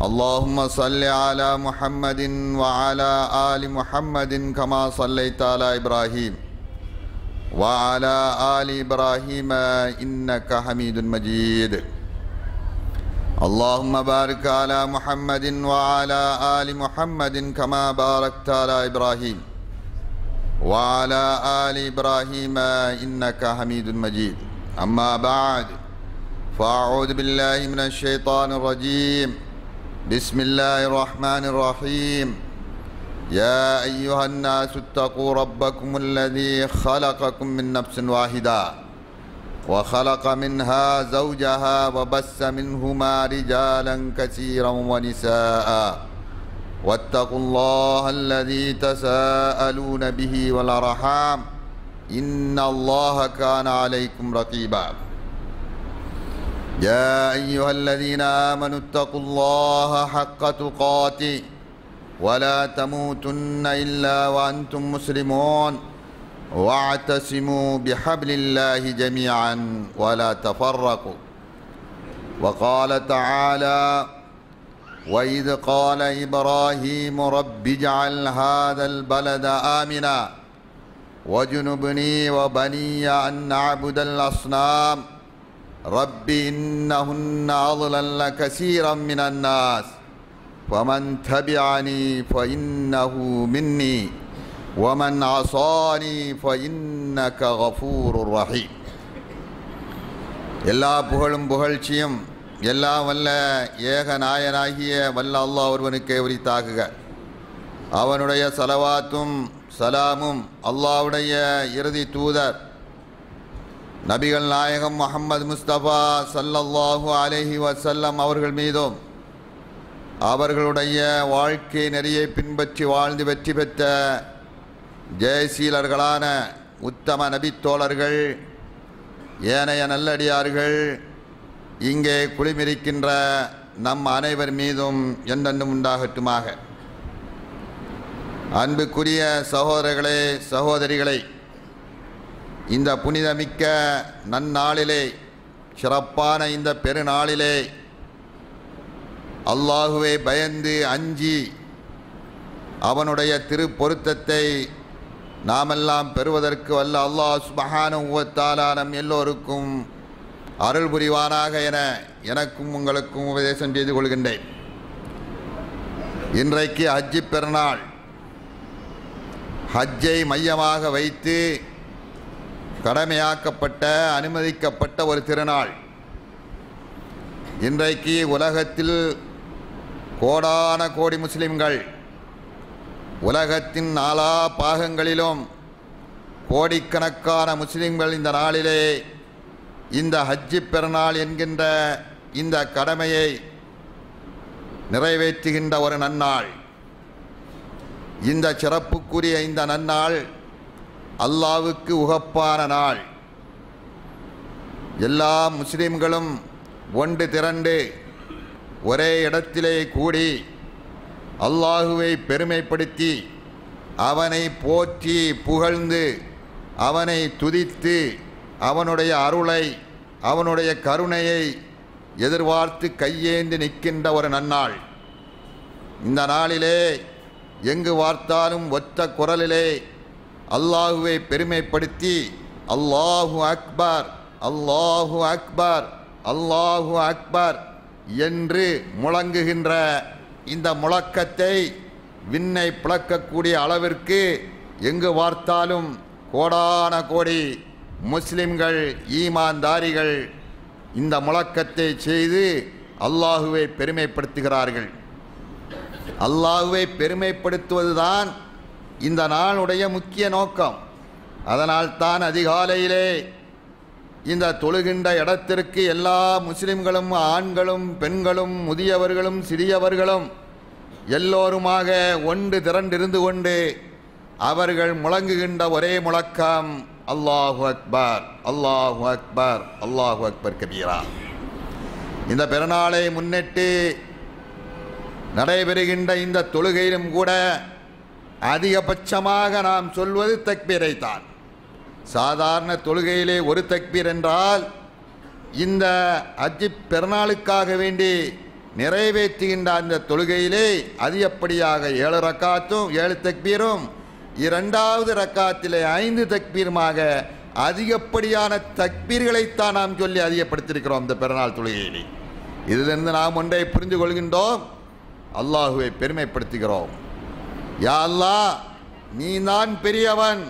اللهم صل على محمد وعلى آل محمد كما صليت على إبراهيم وعلى آل إبراهيم إنك حميد مجيد اللهم بارك على محمد وعلى آل محمد كما باركت على إبراهيم وعلى آل إبراهيم إنك حميد مجيد أما بعد فأعوذ بالله من الشيطان الرجيم بسم الله الرحمن الرحيم يا أيها الناس اتقوا ربكم الذي خلقكم من نفس واحدة وخلق منها زوجها وبث منهما رجالا كثيرا ونساء واتقوا الله الذي تساءلون به والأرحام إن الله كان عليكم رقيبا يا أيها الذين آمنوا اتقوا الله حق تقاته ولا تموتن إلا وأنتم مسلمون واعتصموا بحبل الله جميعا ولا تفرقوا وقال تعالى وإذ قال إبراهيم رب اجعل هذا البلد آمنا واجنبني وبني أن نعبد الأصنام رب إنهن أضللن كثيرا من الناس فمن تبعني فإنه مني ومن عصاني فإنك غفور رحيم எல்லா புகழும் புகழ்ச்சியும் எல்லாம் வல்ல ஏக நாயனாகிய வல்ல அல்லாஹ் ஒருவனுக்கே உரித்தாகுக. அவனுடைய சலவாத்தும் சலாமும் அல்லாஹ்வுடைய இறுதி தூதர் நபிகள் நாயகம் முஹம்மது முஸ்தபா ஸல்லல்லாஹு அலைஹி வஸல்லம் அவர்கள் மீதும் அவர்களுடைய வாழ்க்கை நெறியை பின்பற்றி வாழ்ந்து வெற்றி பெற்ற ஜெயசீலர்களான உத்தம நபித்தோழர்கள் ஏனைய நல்லடியார்கள் இங்கே குளிமிருக்கின்ற நம் அனைவர் மீதும் என்றென்றும் உண்டாகட்டுமாக. அன்புக்குரிய சகோதரர்களே சகோதரிகளை, இந்த புனிதமிக்க நன்னாளிலே, சிறப்பான இந்த பெருநாளிலே அல்லாஹுவை பயந்து அஞ்சி அவனுடைய திருப்பொருத்தத்தை நாமெல்லாம் பெறுவதற்கு வல்ல அல்லாஹ் சுப்ஹானஹு வ தஆலா நம் எல்லோருக்கும் அருள் புரிவானாக என எனக்கும் உங்களுக்கும் உபதேசம் செய்து கொள்கின்றேன். இன்றைக்கு ஹஜ்ஜி பெருநாள். ஹஜ்ஜை மையமாக வைத்து கடமையாக்கப்பட்ட அனுமதிக்கப்பட்ட ஒரு திருநாள். இன்றைக்கு உலகத்தில் கோடான கோடி முஸ்லிம்கள், உலகத்தின் நாலா பாகங்களிலும் கோடிக்கணக்கான முஸ்லிம்கள் இந்த நாளிலே இந்த ஹஜ்ஜி பெருநாள் என்கின்ற இந்த கடமையை நிறைவேற்றுகின்ற ஒரு நன்னாள். இந்த சிறப்புக்குரிய இந்த நன்னாள் அல்லாஹ்வுக்கு உகப்பான நாள். எல்லா முஸ்லிம்களும் ஒன்று திரண்டு ஒரே இடத்திலே கூடி அல்லாஹுவை பெருமைப்படுத்தி அவனை போற்றி புகழ்ந்து அவனை துதித்து அவனுடைய அருளை அவனுடைய கருணையை எதிர்பார்த்து கையேந்தி நிற்கின்ற ஒரு நன்னாள். இந்த நாளிலே எங்கு பார்த்தாலும் ஒற்ற குரலிலே அல்லாஹுவை பெருமைப்படுத்தி அல்லாஹு அக்பர் அல்லாஹு அக்பர் அல்லாஹு அக்பர் என்று முழங்குகின்ற இந்த முழக்கத்தை விண்ணை பிளக்கக்கூடிய அளவிற்கு எங்கு பார்த்தாலும் கோடான கோடி முஸ்லிம்கள் ஈமான்தாரிகள் இந்த முழக்கத்தை செய்து அல்லாஹுவை பெருமைப்படுத்துகிறார்கள். அல்லாஹுவை பெருமைப்படுத்துவதுதான் இந்த நாளுடைய முக்கிய நோக்கம். அதனால்தான் அதிகாலையிலே இந்த தொழுகின்ற இடத்திற்கு எல்லா முஸ்லிம்களும் ஆண்களும் பெண்களும் முதியவர்களும் சிறியவர்களும் எல்லோருமாக ஒன்று திரண்டிருந்து கொண்டு அவர்கள் முழங்குகின்ற ஒரே முழக்கம் அல்லாஹு அக்பர் அல்லாஹு அக்பர் அல்லாஹு அக்பர் கபீரா. இந்த பெருநாளை முன்னிட்டு நடைபெறுகின்ற இந்த தொழுகையிலும் கூட அதிகபட்சமாக நாம் சொல்வது தக்பீரை தான். சாதாரண தொழுகையிலே ஒரு தக்பீர் என்றால் இந்த ஹஜ் பெருநாளுக்காக வேண்டி நிறைவேற்றுகின்ற அந்த தொழுகையிலே அதிகப்படியாக 7 ரக்காத்தும் 7 தக்பீரும், இரண்டாவது ரக்காத்திலே 5 தக்பீருமாக அதிகப்படியான தக்பீர்களைத்தான் நாம் சொல்லி அதிகப்படுத்தியிருக்கிறோம் இந்த பெருநாள் தொழுகையிலே. இதிலிருந்து நாம் ஒன்றை புரிந்து கொள்கின்றோம், அல்லாஹுவை பெருமைப்படுத்துகிறோம். யா அல்லாஹ், நீ தான் பெரியவன்,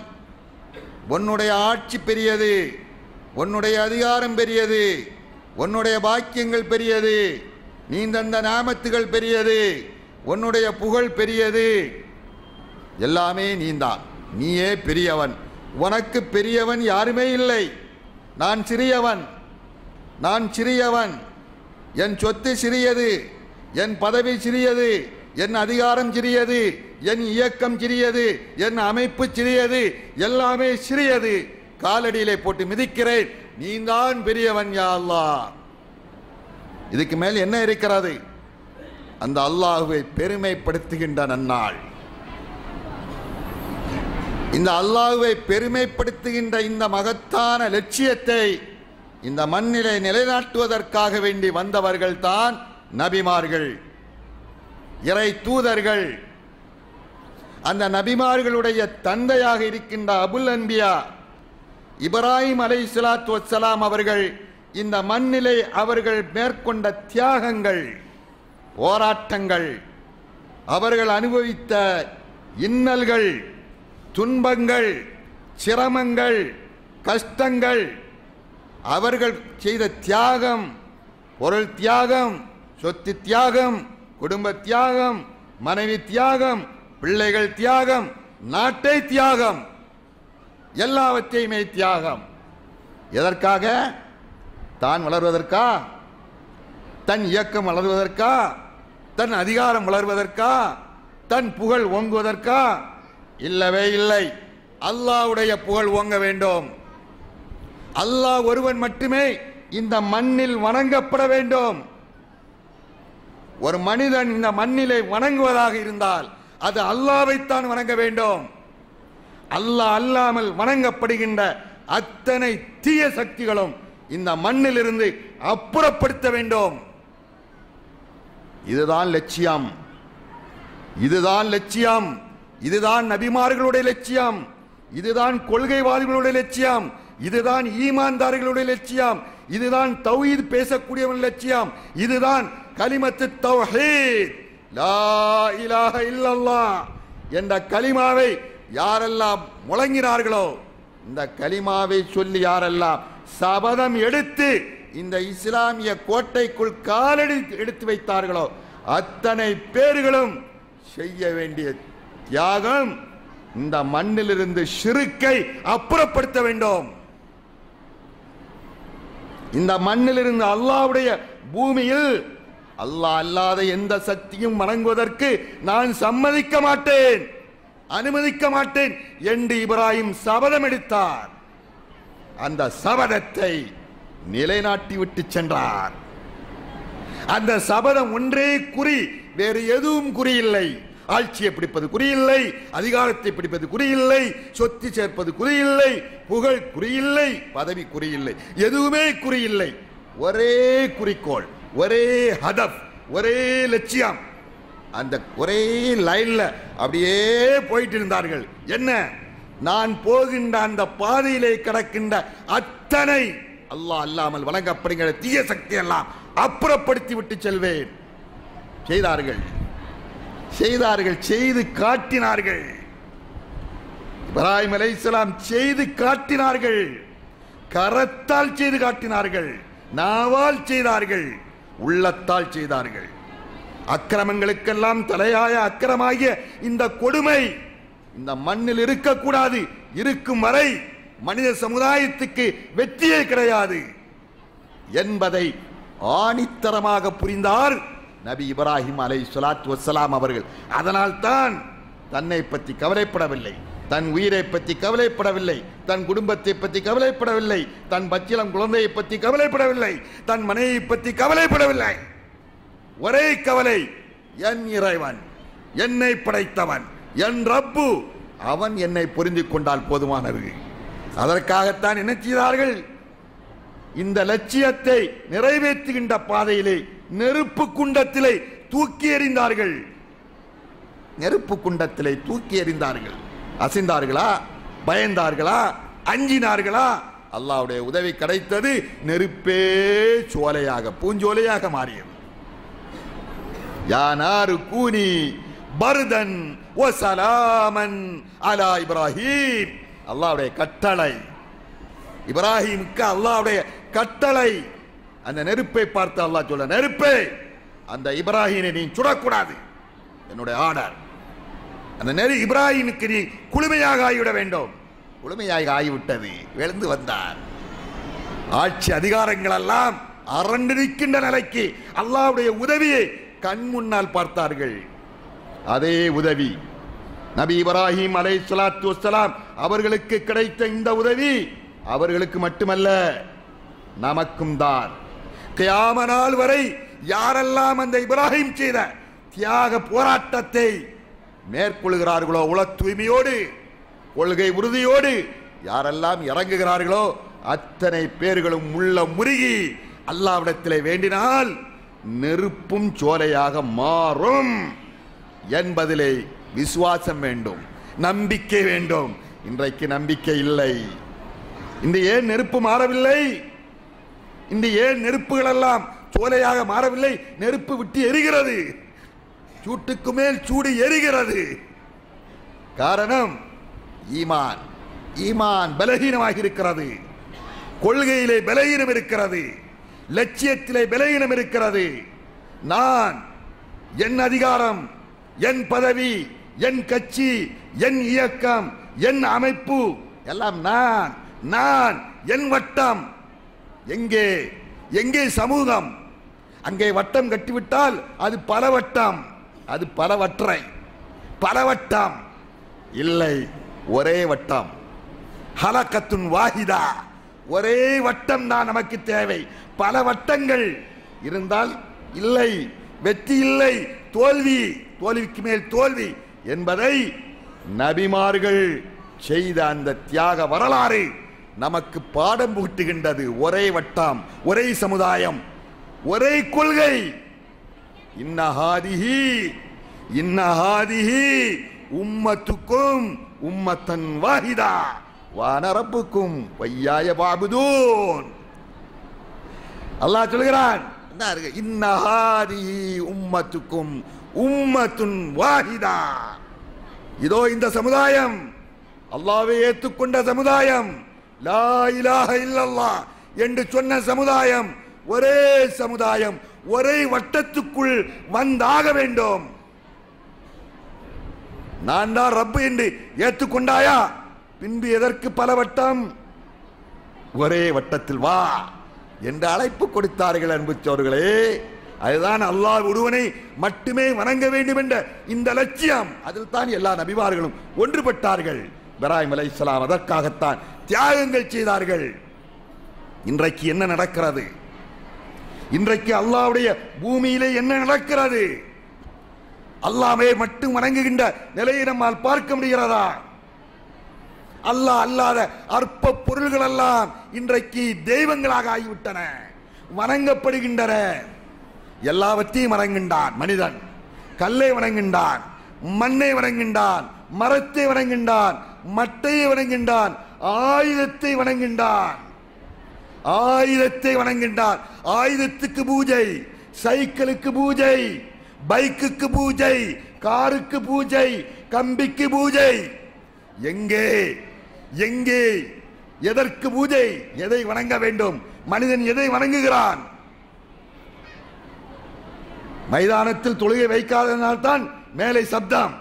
உன்னுடைய ஆட்சி பெரியது, உன்னுடைய அதிகாரம் பெரியது, உன்னுடைய பாக்கியங்கள் பெரியது, நீ தந்த நாமத்துகள் பெரியது, உன்னுடைய புகழ் பெரியது, எல்லாமே நீதான். நீயே பெரியவன், உனக்கு பெரியவன் யாருமே இல்லை. நான் சிறியவன், என் சொத்து சிறியது, என் பதவி சிறியது, என் அதிகாரம் சிறியது, என் இயக்கம் சிறியது, என் அமைப்பு சிறியது, எல்லாமே சிறியது. காலடியிலே போட்டு மிதிக்கிறேன், நீதான் பெரியவன் யா அல்லாஹ். இதுக்கு மேல் என்ன இருக்கிறது? அந்த அல்லாஹுவை பெருமைப்படுத்துகின்ற நன்னாள். இந்த அல்லாஹுவை பெருமைப்படுத்துகின்ற இந்த மகத்தான லட்சியத்தை இந்த மண்ணிலே நிலைநாட்டுவதற்காக வேண்டி வந்தவர்கள் தான் நபிமார்கள், இறை தூதர்கள். அந்த நபிமார்களுடைய தந்தையாக இருக்கின்ற அபுல் அன்பியா இப்ராஹிம் அலைஹிஸ்ஸலாத்து வஸ்ஸலாம் அவர்கள் இந்த மண்ணிலே அவர்கள் மேற்கொண்ட தியாகங்கள், போராட்டங்கள், அவர்கள் அனுபவித்த இன்னல்கள், துன்பங்கள், சிரமங்கள், கஷ்டங்கள், அவர்கள் செய்த தியாகம், பொருள் தியாகம், சொத்து தியாகம், குடும்ப தியாகம், மனைவி தியாகம், பிள்ளைகள் தியாகம், நாட்டை தியாகம், எல்லாவற்றையுமே தியாகம். எதற்காக? தான் வளர்வதற்கா? தன் இயக்கம் வளர்வதற்கா? தன் அதிகாரம் வளர்வதற்கா? தன் புகழ் ஓங்குவதற்கா? இல்லவே இல்லை. அல்லாஹ்வுடைய புகழ் ஓங்க வேண்டும். அல்லாஹ் ஒருவன் மட்டுமே இந்த மண்ணில் வணங்கப்பட வேண்டும். ஒரு மனிதன் இந்த மண்ணிலே வணங்குவதாக இருந்தால் அது அல்லாஹ்வைத்தான் வணங்க வேண்டும். அல்லாஹ் அல்லாமல் வணங்கப்படுகின்ற அத்தனை தீய சக்திகளும் இந்த மண்ணில் இருந்து அப்புறப்படுத்த வேண்டும். இதுதான் லட்சியம், இதுதான் லட்சியம், இதுதான் நபிமார்களுடைய லட்சியம், இதுதான் கொள்கைவாதிகளுடைய லட்சியம், இதுதான் ஈமான்தார்களுடைய லட்சியம், இதுதான் தௌஹீத் பேசக்கூடியவன் லட்சியம், இதுதான் கலிமத்து தௌஹீத், லா இலாஹ இல்லல்லாஹ் என்ற கலிமாவை யாரெல்லாம் முழங்கினார்களோ, இந்த கலிமாவை சொல்லி யாரெல்லாம் சபதம் எடுத்து இந்த இஸ்லாமிய கோட்டைக்குள் காலடி எடுத்து வைத்தார்களோ அத்தனை பேர்களும் செய்ய வேண்டிய தியாகம் இந்த மண்ணிலிருந்து ஷிர்க்கை அப்புறப்படுத்த வேண்டும். இந்த மண்ணிலிருந்து அல்லாஹ்வுடைய பூமியில் அல்லாஹ் அல்லாத எந்த சக்தியும் வணங்குவதற்கு நான் சம்மதிக்க மாட்டேன், அனுமதிக்க மாட்டேன் என்று இப்ராஹிம் சபதம் எடுத்தார். அந்த சபதத்தை நிலைநாட்டி விட்டு சென்றார். அந்த சபதம் ஒன்றே குறி, வேறு எதுவும் குறியில்லை. ஆட்சியை பிடிப்பது குறியில்லை, அதிகாரத்தை பிடிப்பது குறியில்லை, சொத்து சேர்ப்பது குறியில்லை, புகழ் குறியில்லை, பதவி குறியில்லை, எதுவுமே குறியில்லை. ஒரே குறிக்கோள், ஒரே ஹதப், ஒரே லட்சியம். அந்த ஒரே லைன்ல அப்படியே போயிட்டு இருந்தார்கள். என்ன? நான் போகின்ற அந்த பாதையிலே கிடக்கின்ற அத்தனை அல்லாஹ் அல்லாமல் வழங்கப்படுகிற தீய சக்தி எல்லாம் அப்புறப்படுத்தி விட்டு செல்வேன். செய்தார்கள், செய்தார்கள், செய்து காட்டினார்கள். இப்ராஹிம் அலைஹிஸ்ஸலாம் செய்து காட்டினார்கள். கரத்தால் செய்து காட்டினார்கள், நாவால் செய்தார்கள், உள்ளத்தால் செய்தார்கள். அக்கிரமங்களுக்கெல்லாம் தலையாய அக்கிரமாகிய இந்த கொடுமை இந்த மண்ணில் இருக்கக்கூடாது. இருக்கும் வரை மனித சமுதாயத்துக்கு வெற்றியே கிடையாது என்பதை ஆணித்தரமாக புரிந்தார் நபி இப்ராஹிம் அலைஹிஸ்ஸலாத்து வஸ்ஸலாம் அவர்கள். அதனால் தான் தன்னை பற்றி கவலைப்படவில்லை, தன் உயிரை பற்றி கவலைப்படவில்லை, தன் குடும்பத்தை பற்றி கவலைப்படவில்லை, தன் பச்சிளம் குழந்தையை பற்றி கவலைப்படவில்லை, தன் மனைவியை பற்றி கவலைப்படவில்லை. ஒரே கவலை, என் இறைவன், என்னை படைத்தவன், என் ரப்பு, அவன் என்னை புரிந்து கொண்டால் போதுமானது. அதற்காகத்தான் என்ன செய்தார்கள்? இந்த லட்சியத்தை நிறைவேற்றுகின்ற பாதையிலே நெருப்பு குண்டத்திலே தூக்கி எறிந்தார்கள். நெருப்பு குண்டத்திலே தூக்கி எறிந்தார்கள். அசைந்தார்களா? பயந்தார்களா? அஞ்சினார்களா? அல்லாஹ்வுடைய உதவி கிடைத்தது. நெருப்பே சோலையாக, பூஞ்சோலையாக மாறியது. யா நாரு கூனி பர்தன் வ சலாமன் அலா இப்ராஹீம். அல்லாஹ்வுடைய கட்டளை, இப்ராஹீமுக்கு அல்லாஹ்வுடைய கட்டளை. அந்த நெருப்பை பார்த்து அல்லாஹ் சொல்ல, நெருப்பே அந்த இப்ராஹீமை நீ சுடக்கூடாது, என்னுடைய ஆர்டர். அந்த நெரு இப்ராஹீமுக்கு நீ குளுமையாக ஆகிவிட வேண்டும். குளுமையாக ஆகிவிட்டது. எழுந்து வந்தார். ஆட்சி அதிகாரங்கள் எல்லாம் அரண்டிருக்கின்ற நிலைக்கு அல்லாஹ்வுடைய உதவியை கண் முன்னால் பார்த்தார்கள். அதே உதவி நபி இப்ராஹிம் அலைஹிஸ்ஸலாத்து வஸ்ஸலாம் அவர்களுக்கு கிடைத்த இந்த உதவி அவர்களுக்கு மட்டுமல்ல, நமக்கும் தான். கியாம நாள் வரை யாரெல்லாம் அந்த இப்ராஹிம் செய்த தியாக போராட்டத்தை மேற்கொள்கிறார்களோ, உள தூய்மையோடு கொள்கை உறுதியோடு யாரெல்லாம் இறங்குகிறார்களோ அத்தனை பேர்களும் உள்ள முருகி அல்லாஹ்விடத்திலே வேண்டினால் நெருப்பும் சோலையாக மாறும் என்பதிலே விசுவாசம் வேண்டும், நம்பிக்கை வேண்டும். இன்றைக்கு நம்பிக்கை இல்லை. இந்த ஏன் நெருப்பு மாறவில்லை? இந்த ஏன் நெருப்புகள் எல்லாம் சோலையாக மாறவில்லை? நெருப்பு விட்டு எரிகிறது, சூட்டுக்கு மேல் சூடு எரிகிறது. காரணம் ஈமான். ஈமான் பலகீனமாக இருக்கிறது. கொள்கையிலே பலகீனம் இருக்கிறது. லட்சியத்திலே பலகீனம் இருக்கிறது. நான், என் அதிகாரம், என் பதவி, என் கட்சி, என் இயக்கம், என் அமைப்பு எல்லாம் நான், நான், என் வட்டம். எங்கே எங்கே சமூகம்? அங்கே வட்டம் கட்டிவிட்டால் அது பல வட்டம், அது பலவற்றை, பல வட்டம் இல்லை, ஒரே வட்டம். ஹலகத்துன் வாஹிதா, ஒரே வட்டம் தான் நமக்கு தேவை. பல வட்டங்கள் இருந்தால் இல்லை, வெற்றி இல்லை, தோல்வி, தோல்விக்கு மேல் தோல்வி என்பதை நபிமார்கள் செய்த அந்த தியாக வரலாறு நமக்கு பாடம் புகட்டுகின்றது. ஒரே வட்டம், ஒரே சமுதாயம், ஒரே கொள்கை. இன்னஹாதிஹி உம்மத்துக்கும் உம்மத்தன் வாஹிதா வான ரப்புக்கும் வையாய பாபுதூன். அல்லாஹ் சொல்கிறான், இன்னஹாதிஹி உம்மத்துக்கும் உம்மத்துன் வாஹிதா. இதோ இந்த சமுதாயம், அல்லாஹ்வை ஏற்றுக்கொண்ட சமுதாயம், லா இலாஹ இல்லல்லாஹ் என்று சொன்ன சமுதாயம், ஒரே சமுதாயம், ஒரே வட்டத்துக்குள் வந்தாக வேண்டும். நான் தான் ரப்பு என்று ஏற்றுக்கொண்டாயா? பின்பு எதற்கு பல வட்டம்? ஒரே வட்டத்தில் வா என்று அழைப்பு கொடுத்தார்கள். அன்புச்சோர்களே, அதுதான் அல்லாஹ் ஒருவனை மட்டுமே வணங்க வேண்டும் என்ற இந்த லட்சியம். அதில் தான் எல்லா நபிமார்களும் ஒன்றுபட்டார்கள். இப்ராஹிம் அலைஹிஸ்ஸலாம் அதற்காகத்தான் தியாகங்கள் செய்தார்கள். இன்றைக்கு என்ன நடக்கிறது? இன்றைக்கு அல்லாஹ்வுடைய பூமியிலே என்ன நடக்கிறது? அல்லாஹ்வை மட்டும் வணங்குகின்ற நிலையை நம்மால் பார்க்க முடிகிறதா? அல்லாஹ் அல்லாத அற்ப பொருள்கள் எல்லாம் இன்றைக்கு தெய்வங்களாக ஆகிவிட்டன, வணங்கப்படுகின்றன. எல்லாவற்றையும் வணங்குகின்றான் மனிதன். கல்லை வணங்குகின்றான், மண்ணை வணங்குகின்றான், மரத்தை வணங்குகின்றான், மட்டையை வணங்குகின்றான், ஆயுதத்தை வணங்குகின்றான், ஆயுதத்தை வணங்குகின்றான். ஆயுதத்துக்கு பூஜை, சைக்கிளுக்கு பூஜை, பைக்குக்கு பூஜை, காருக்கு பூஜை, கம்பிக்கு பூஜை. எங்கே எங்கே எதற்கு பூஜை? எதை வணங்க வேண்டும்? மனிதன் எதை வணங்குகிறான்? மைதானத்தில் தொழுகை வைக்காதனால் தான் மேலே சப்தம்.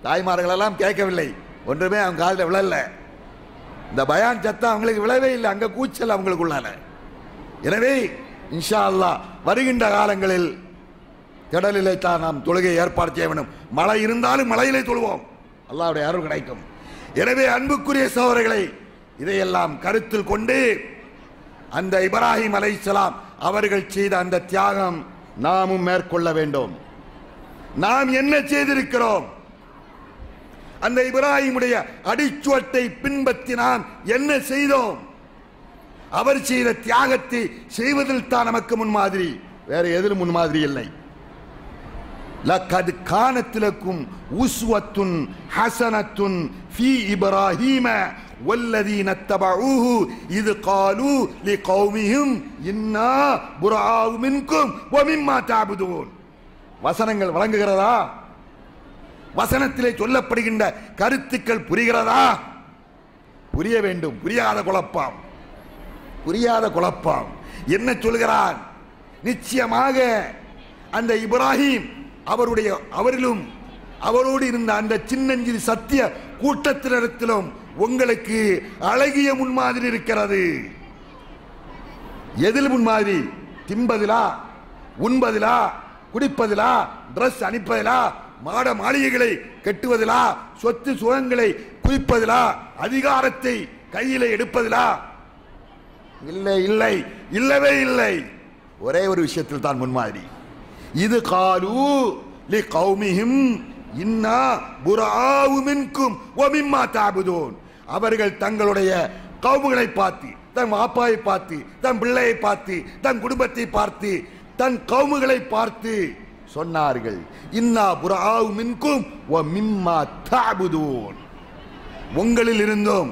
தாய்மார்கள் எல்லாம் கேட்கவில்லை, ஒன்றுமே அவங்க காதில் விழல. இந்த பயான் சத்தம் அவங்களுக்கு விழவே இல்லை, அங்க கூச்சல் அவங்களுக்குள்ளால. எனவே இன்ஷா அல்லாஹ் வருகின்ற காலங்களில் கடலிலே தான் நாம் தொழுகை ஏற்பாடு செய்ய வேண்டும். மழை இருந்தாலும் மழையிலே தொழுவோம், அல்லாஹ்வுடைய அருள் கிடைக்கும். எனவே அன்புக்குரிய சகோதரர்களை, இதையெல்லாம் கருத்தில் கொண்டு அந்த இப்ராஹிம் அலைஹிஸ்ஸலாம் அவர்கள் செய்த அந்த தியாகம் நாமும் மேற்கொள்ள வேண்டும். நாம் என்ன செய்திருக்கிறோம்? அந்த இப்ராஹிமுடைய அடிச்சுவட்டை பின்பற்றி நாம் என்ன செய்தோம்? அவர் செய்த தியாகத்தை செய்வதில் தான் நமக்கு முன்மாதிரி. வேற எதிலும் முன்மாதிரி இல்லை. லக்கத் கானத் லக்கும் உஸ்வத்துன் ஹஸனத்துன் ஃபீ இப்ராஹீம வல்லதீன தபஊஹு இத் காலூ லிகௌமிஹிம் இன்னா புராஉ மின்கும் வ மிம்மா தஅபுதூன். வசனங்கள் வழங்குகிறதா? வசனத்திலே சொல்லப்படுகின்ற கருத்துக்கள் புரிகிறதா? புரிய வேண்டும். புரியாத குழப்பம் என்ன சொல்கிறான்? நிச்சயமாக அந்த இப்ராஹிம் அவரிலும் அவரோடு இருந்த அந்த சின்னஞ்சிறு சத்திய கூட்டத்தினரிடத்திலும் உங்களுக்கு அழகிய முன்மாதிரி இருக்கிறது. எதில் முன்மாதிரி? தின்பதிலா, உண்பதிலா, குடிப்பதிலா, டிரஸ் அணிப்பதிலா, மாட மாளிகைகளை கட்டுவதிலா, சொத்து சுகங்களை குவிப்பதிலா, அதிகாரத்தை கையில எடுப்பதிலா? இல்லை இல்லை, இல்லவே இல்லை. ஒரே ஒரு விஷயத்தில் தான் முன்மாதிரி. இது காலு லி கௌமிஹிம் இன்னா புராஉ மின்கும் வ மிம்மா தஅபுதூன். அவர்கள் தங்களுடைய கௌமுகளை பார்த்து, தன் வாப்பாவை பார்த்து, தன் பிள்ளையை பார்த்து, தன் குடும்பத்தை பார்த்து, தன் கௌமுகளை பார்த்து சொன்னார்கள், இன்னா புராஉ மின்கும் வ மிம்மா தஅபுதூன். உங்களில் இருந்தும்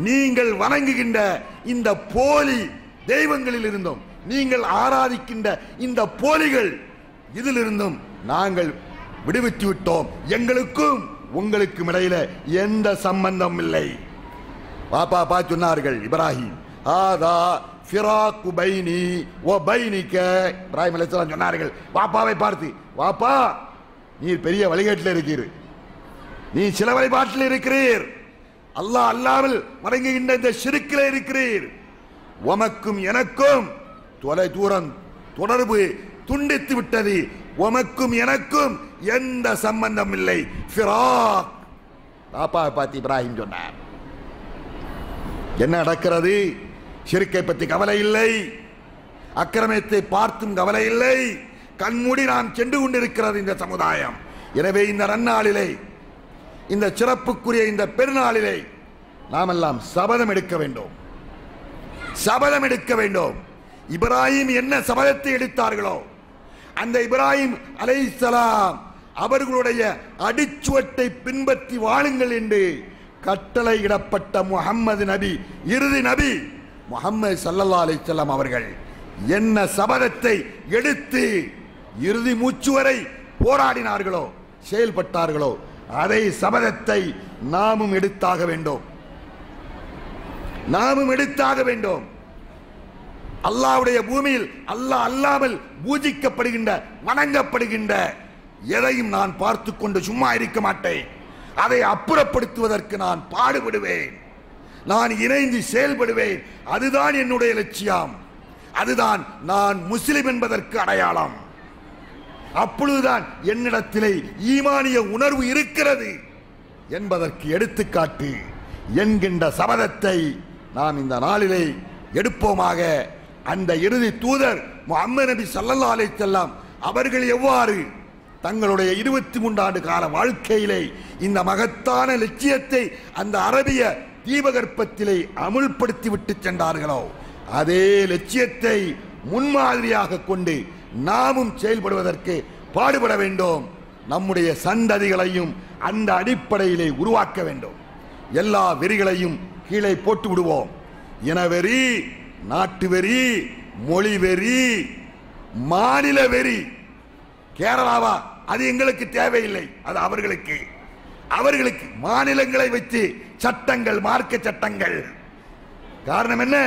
நீங்கள் வணங்குகின்ற இந்த போலி தெய்வங்களில் இருந்தும், நீங்கள் ஆராதிக்கின்ற இந்த போலிகள், இதிலிருந்தும் நாங்கள் விடுவித்து விட்டோம். எங்களுக்கும் உங்களுக்கும் இடையில எந்த சம்பந்தம் இல்லை. பாப்பா சொன்னார்கள் இப்ராஹிம், ஆதா ஃபிராக்கு பைனி வ பைனிக. இப்ராஹிம் அலைஹிஸ்ஸலாம் சொன்னார்கள் பாப்பாவை பார்த்து, பாப்பா நீர் பெரிய வழிகாட்டில் இருக்கிறீர், நீ சில வழிபாட்டில் இருக்கிறீர், அல்லாஹ் அல்லாமல் வணங்குகின்ற இந்த ஷிர்க்கில் இருக்கிறீர். உமக்கும் எனக்கும் தொலை தூரம் தொடர்பு துண்டித்து விட்டது. உமக்கும் எனக்கும் எந்த சம்பந்தம் இல்லை. ஃபிராக். பாப்பாவை பார்த்து இப்ராஹிம் சொன்னார். என்ன நடக்கிறது? ஷிர்க்கை பற்றி கவலை இல்லை, அக்கிரமத்தை பார்த்தும் கவலை இல்லை. கண்மூடி நாம் சென்று கொண்டிருக்கிறது இந்த சமுதாயம். எனவே இந்த நன்னாளிலே, இந்த சிறப்புக்குரிய இந்த பெருநாளிலே நாம் எல்லாம் சபதம் எடுக்க வேண்டும். இப்ராஹிம் என்ன சபதத்தை எடுத்தார்களோ அந்த இப்ராஹிம் அலைஹிஸ்ஸலாம் அவர்களுடைய அடிச்சுவட்டை பின்பற்றி வாழுங்கள் என்று கட்டளையிடப்பட்ட முஹம்மது நபி, இறுதி நபி முஹம்மது ஸல்லல்லாஹு அலைஹி வஸல்லம் அவர்கள் என்ன சபதத்தை எடுத்து இறுதி மூச்சு வரை போராடினார்களோ, செயல்பட்டார்களோ, அதை சபதத்தை நாமும் எடுத்தாக வேண்டும். அல்லாஹ்வுடைய பூமியில் அல்லாஹ் அல்லாமல் பூஜிக்கப்படுகின்ற, வணங்கப்படுகின்ற எதையும் நான் பார்த்து கொண்டு சும்மா இருக்க மாட்டேன். அதை அப்புறப்படுத்துவதற்கு நான் பாடுபடுவேன், நான் இணைந்து செயல்படுவேன். அதுதான் என்னுடைய லட்சியம், அதுதான் நான் முஸ்லிம் என்பதற்கு அடையாளம். அப்பொழுதுதான் என்னிடத்திலே ஈமானிய உணர்வு இருக்கிறது என்பதற்கு எடுத்துக்காட்டு என்கின்ற சபதத்தை நாம் இந்த நாளிலே எடுப்போமாக. அந்த இறுதி தூதர் முஹம்மது நபி ஸல்லல்லாஹு அலைஹி வஸல்லம் அவர்கள் எவ்வாறு தங்களுடைய 23 ஆண்டு கால வாழ்க்கையிலே இந்த மகத்தான லட்சியத்தை அந்த அரபிய தீபகற்பத்திலே அமுல்படுத்தி விட்டு சென்றார்களோ, அதே லட்சியத்தை முன்மாதிரியாக கொண்டு நாமும் செயல்படுவதற்கு பாடுபட வேண்டும். நம்முடைய சந்ததிகளையும் அந்த அடிப்படையிலே உருவாக்க வேண்டும். எல்லா வெறிகளையும் கீழே போட்டு விடுவோம். இனவெறி, நாட்டு வெறி, மொழி வெறி, மாநில வெறி. கேரளாவா? அது எங்களுக்கு தேவையில்லை, அது அவர்களுக்கு மாநிலங்களை வச்சு சட்டங்கள், மார்க்க சட்டங்கள். காரணம் என்ன?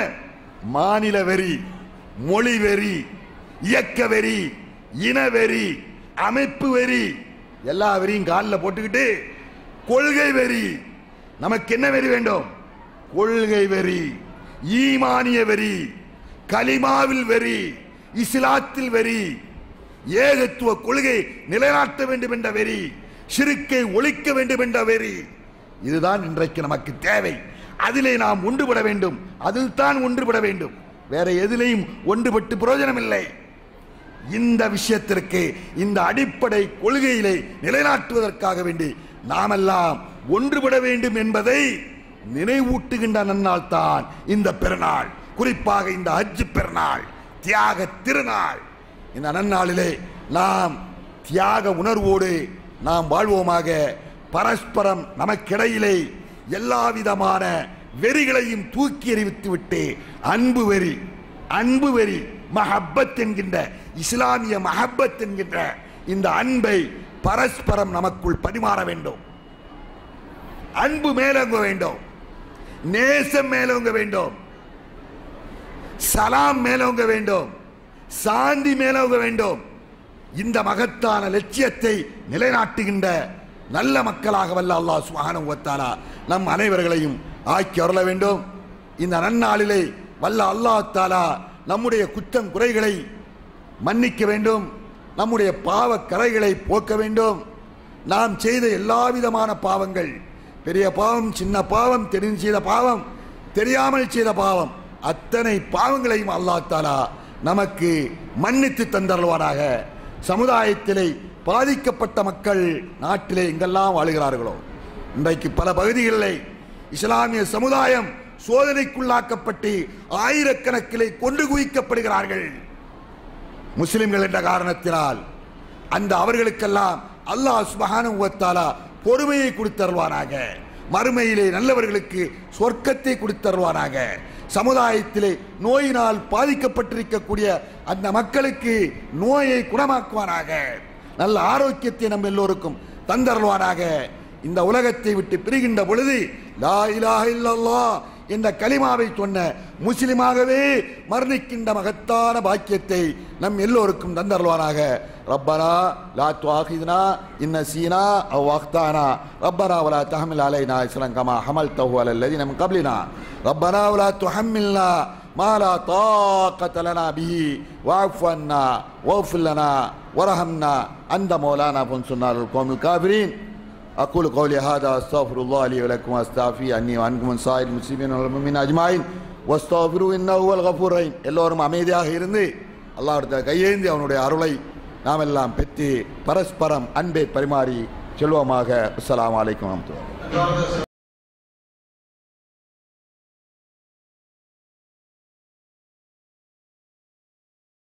மாநில வெறி, மொழி வெறி, இயக்க வெறி, இனவெறி, அமைப்பு வெறி, எல்லா வெறியும் காலில் போட்டுக்கிட்டு கொள்கை வெறி. நமக்கு என்ன வெறி வேண்டும்? கொள்கை வெறி, ஈமானிய வெறி, கலிமாவில் வெறி, இஸ்லாத்தில் வெறி, ஏகத்துவ கொள்கை நிலைநாட்ட வேண்டும் என்ற வெறி, ஷிர்க்கை ஒழிக்க வேண்டும் என்ற வெறி. இதுதான் இன்றைக்கு நமக்கு தேவை. அதிலே நாம் ஒன்றுபட வேண்டும், அதில் தான் ஒன்றுபட வேண்டும். வேற எதிலையும் ஒன்றுபட்டு பிரயோஜனம் இல்லை. இந்த விஷயத்திற்கு, இந்த அடிப்படை கொள்கையிலே நிலைநாட்டுவதற்காக வேண்டி நாமெல்லாம் ஒன்றுபட வேண்டும் என்பதை நினைவூட்டுகின்ற நன்னாள் தான் இந்த பெருநாள். குறிப்பாக இந்த ஹஜ் பெருநாள், தியாக திருநாள். இந்த நன்னாளிலே நாம் தியாக உணர்வோடு நாம் வாழ்வோமாக. பரஸ்பரம் நமக்கிடையிலே எல்லா விதமான வெறிகளையும் தூக்கி எறிவித்து விட்டு அன்பு வெறி மஹப்பத் என்கின்ற இஸ்லாமிய மஹப்பத் என்கின்ற இந்த அன்பை பரஸ்பரம் நமக்குள் பரிமாற வேண்டும். அன்பு மேலோங்க வேண்டும், நேசம் மேலோங்க வேண்டும், சலாம் மேலோங்க வேண்டும், சாந்தி மேலோங்க வேண்டும். இந்த மகத்தான லட்சியத்தை நிலைநாட்டுகின்ற நல்ல மக்களாக வல்ல அல்லாஹ் சுப்ஹானஹு வ தஆலா நம் அனைவர்களையும் ஆக்கி அருள வேண்டும். இந்த நன்னாளிலே வல்ல அல்லாஹ் தஆலா நம்முடைய குற்றம் குறைகளை மன்னிக்க வேண்டும், நம்முடைய பாவ கரைகளை போக்க வேண்டும். நாம் செய்த எல்லா விதமான பாவங்கள், பெரிய பாவம், சின்ன பாவம், தெரிந்து செய்த பாவம், தெரியாமல் செய்த பாவம், அத்தனை பாவங்களையும் அல்லாஹ் தஆலா நமக்கு மன்னித்து தந்தருள்வாராக. சமுதாயத்திலே பாதிக்கப்பட்ட மக்கள் நாட்டிலே எங்கெல்லாம் வாழுகிறார்களோ, இன்றைக்கு பல பகுதிகளிலே இஸ்லாமிய சமுதாயம் சோதனைக்குள்ளாக்கப்பட்டு ஆயிரக்கணக்கிலே கொண்டு குவிக்கப்படுகிறார்கள் முஸ்லிம்கள் என்ற காரணத்தினால். அந்த அவர்களுக்கெல்லாம் அல்லாஹ் சுப்ஹானஹு வ தஆலா பொறுமையை கொடுத்தருள்வானாக. மறுமையிலே நல்லவர்களுக்கு சொர்க்கத்தை கொடுத்தருள்வானாக. சமுதாயத்திலே நோயினால் பாதிக்கப்பட்டிருக்கக்கூடிய அந்த மக்களுக்கு நோயை குணமாக்குவானாக. நல்ல ஆரோக்கியத்தை நம்ம எல்லோருக்கும் தந்தருள்வானாக. இந்த உலகத்தை விட்டு பிரிகின்ற பொழுது லா இலாஹ இல்லல்லாஹ் என்ற கலிமாவை சொன்ன முஸ்லிமாகவே மரணிக்கின்ற மகத்தான பாக்கியத்தை நம் எல்லோருக்கும் தந்தருள்வானாக. ரப்பனா லா துஆகிதுனா இன் நஸீனா அவ் அக்தானா ரப்பனா வலா தஹமில் அலைனா இஸ்ரன் கமா ஹமல்தஹு அலல் லதீன மின் கப்லினா ரப்பனா வலா துஹம்மில்னா மா லா தாகத லனா பிஹி வஅஃபு அன்னா வஃபிர் லனா வரஹம்னா அன்த மௌலானா ஃபன்சுர்னா அலல் கௌமில் காஃபிரீன். أقول قولي هذا أستغفر الله لي ولكم وأستغفر عني وعنكم من سائر المسلمين والمؤمنين أجمعين واستغفروا إنه هو الغفور الرحيم. எல்லோரும் அமைதியாக இருந்து அல்லாஹ்விடத்தில் கையேந்தி அவனுடைய அருளை நாம் எல்லாம் பெற்று பரஸ்பரம் அன்பை பரிமாறி செல்வோமாக. அஸ்ஸலாமு அலைக்கும் வரஹ்மத்துல்லாஹி.